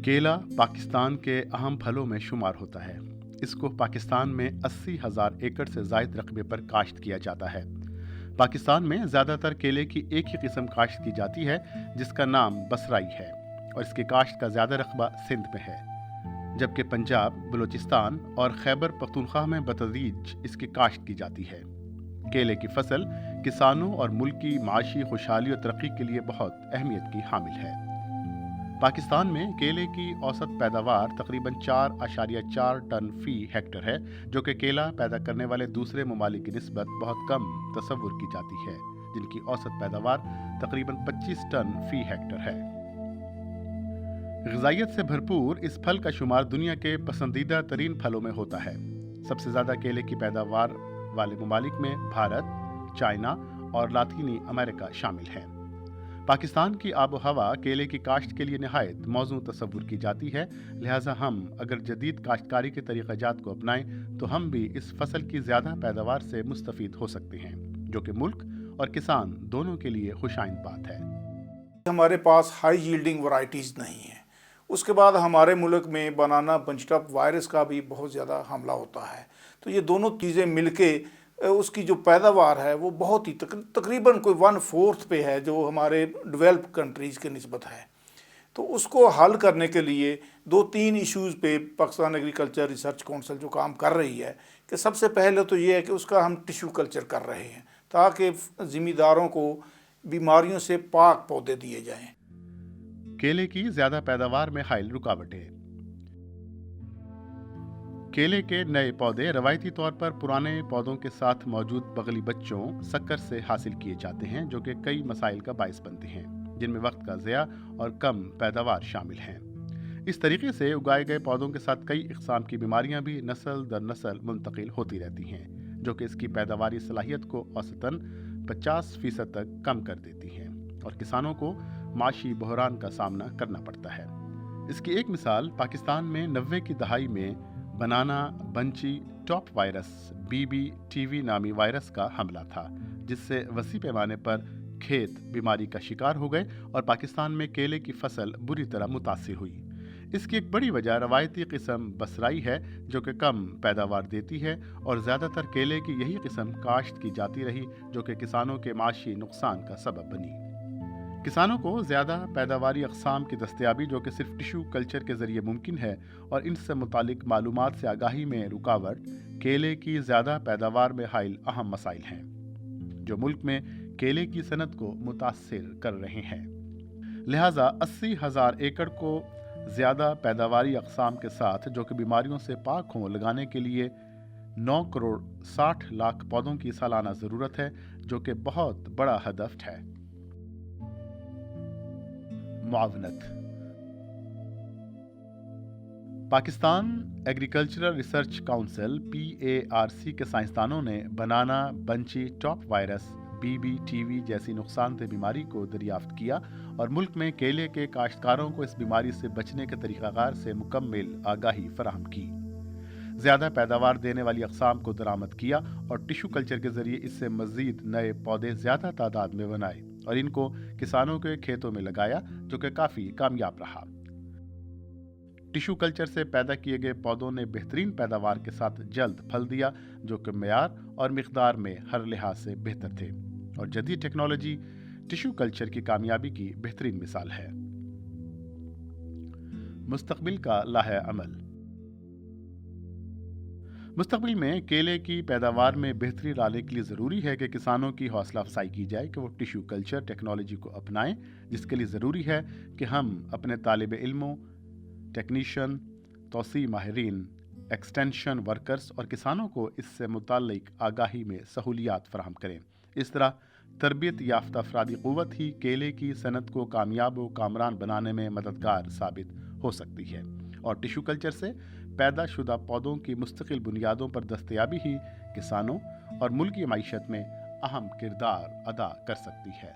کیلا پاکستان کے اہم پھلوں میں شمار ہوتا ہے۔ اس کو پاکستان میں 80,000 ایکڑ سے زائد رقبے پر کاشت کیا جاتا ہے۔ پاکستان میں زیادہ تر کیلے کی ایک ہی قسم کاشت کی جاتی ہے جس کا نام بسرائی ہے، اور اس کی کاشت کا زیادہ رقبہ سندھ میں ہے، جبکہ پنجاب، بلوچستان اور خیبر پختونخوا میں بتدریج اس کی کاشت کی جاتی ہے۔ کیلے کی فصل کسانوں اور ملک کی معاشی خوشحالی اور ترقی کے لیے بہت اہمیت کی حامل ہے۔ پاکستان میں کیلے کی اوسط پیداوار تقریباً 4.4 ٹن فی ہیکٹر ہے، جو کہ کیلا پیدا کرنے والے دوسرے ممالک کی نسبت بہت کم تصور کی جاتی ہے، جن کی اوسط پیداوار تقریباً 25 ٹن فی ہیکٹر ہے۔ غذائیت سے بھرپور اس پھل کا شمار دنیا کے پسندیدہ ترین پھلوں میں ہوتا ہے۔ سب سے زیادہ کیلے کی پیداوار والے ممالک میں بھارت، چائنا اور لاطینی امریکہ شامل ہیں۔ پاکستان کی آب و ہوا کیلے کی کاشت کے لیے نہایت موزوں تصور کی جاتی ہے، لہٰذا ہم اگر جدید کاشتکاری کے طریقہ جات کو اپنائیں تو ہم بھی اس فصل کی زیادہ پیداوار سے مستفید ہو سکتے ہیں، جو کہ ملک اور کسان دونوں کے لیے خوش آئند بات ہے۔ ہمارے پاس ہائی ییلڈنگ ورائٹیز نہیں ہیں۔ اس کے بعد ہمارے ملک میں بنانا بنچ ٹاپ وائرس کا بھی بہت زیادہ حملہ ہوتا ہے، تو یہ دونوں چیزیں مل کے اس کی جو پیداوار ہے وہ بہت ہی تقریباً کوئی 1/4 پہ ہے جو ہمارے ڈیولپ کنٹریز کے نسبت ہے۔ تو اس کو حل کرنے کے لیے 2-3 ایشوز پہ پاکستان ایگریکلچر ریسرچ کونسل جو کام کر رہی ہے کہ سب سے پہلے تو یہ ہے کہ اس کا ہم ٹیشو کلچر کر رہے ہیں تاکہ ذمہ کو بیماریوں سے پاک پودے دیے جائیں۔ کیلے کی زیادہ پیداوار میں حائل رکاوٹیں۔ کیلے کے نئے پودے روایتی طور پر پرانے پودوں کے ساتھ موجود بغلی بچوں سکر سے حاصل کیے جاتے ہیں، جو کہ کئی مسائل کا باعث بنتے ہیں، جن میں وقت کا ضیاع اور کم پیداوار شامل ہیں۔ اس طریقے سے اگائے گئے پودوں کے ساتھ کئی اقسام کی بیماریاں بھی نسل در نسل منتقل ہوتی رہتی ہیں، جو کہ اس کی پیداواری صلاحیت کو اوسطاً 50% تک کم کر دیتی ہیں اور کسانوں کو معاشی بحران کا سامنا کرنا پڑتا ہے۔ اس کی ایک مثال پاکستان میں 90 کی دہائی میں بنانا بنچی ٹاپ وائرس BBTV نامی وائرس کا حملہ تھا، جس سے وسیع پیمانے پر کھیت بیماری کا شکار ہو گئے اور پاکستان میں کیلے کی فصل بری طرح متاثر ہوئی۔ اس کی ایک بڑی وجہ روایتی قسم بسرائی ہے، جو کہ کم پیداوار دیتی ہے، اور زیادہ تر کیلے کی یہی قسم کاشت کی جاتی رہی، جو کہ کسانوں کے معاشی نقصان کا سبب بنی۔ کسانوں کو زیادہ پیداواری اقسام کی دستیابی، جو کہ صرف ٹیشو کلچر کے ذریعے ممکن ہے، اور ان سے متعلق معلومات سے آگاہی میں رکاوٹ، کیلے کی زیادہ پیداوار میں حائل اہم مسائل ہیں، جو ملک میں کیلے کی صنعت کو متاثر کر رہے ہیں۔ لہٰذا 80,000 ایکڑ کو زیادہ پیداواری اقسام کے ساتھ، جو کہ بیماریوں سے پاک ہوں، لگانے کے لیے 9,60,00,000 پودوں کی سالانہ ضرورت ہے، جو کہ بہت بڑا ہدف ہے۔ معاونت۔ Pakistan agricultural research council PARC کے سائنسدانوں نے بنانا بنچی ٹاپ وائرس BBTV جیسی نقصان دہ بیماری کو دریافت کیا اور ملک میں کیلے کے کاشتکاروں کو اس بیماری سے بچنے کے طریقہ کار سے مکمل آگاہی فراہم کی، زیادہ پیداوار دینے والی اقسام کو درآمد کیا اور ٹیشو کلچر کے ذریعے اس سے مزید نئے پودے زیادہ تعداد میں بنائے اور ان کو کسانوں کے کھیتوں میں لگایا، جو کہ کافی کامیاب رہا۔ ٹیشو کلچر سے پیدا کیے گئے پودوں نے بہترین پیداوار کے ساتھ جلد پھل دیا، جو کہ معیار اور مقدار میں ہر لحاظ سے بہتر تھے، اور جدید ٹیکنالوجی ٹیشو کلچر کی کامیابی کی بہترین مثال ہے۔ مستقبل کا لائحہ عمل۔ مستقبل میں کیلے کی پیداوار میں بہتری لانے کے لیے ضروری ہے کہ کسانوں کی حوصلہ افزائی کی جائے کہ وہ ٹیشو کلچر ٹیکنالوجی کو اپنائیں، جس کے لیے ضروری ہے کہ ہم اپنے طالب علموں، ٹیکنیشین، توسیع ماہرین، ایکسٹینشن ورکرز اور کسانوں کو اس سے متعلق آگاہی میں سہولیات فراہم کریں۔ اس طرح تربیت یافتہ افرادی قوت ہی کیلے کی صنعت کو کامیاب و کامران بنانے میں مددگار ثابت ہو سکتی ہے، اور ٹیشو کلچر سے پیدا شدہ پودوں کی مستقل بنیادوں پر دستیابی ہی کسانوں اور ملکی معیشت میں اہم کردار ادا کر سکتی ہے۔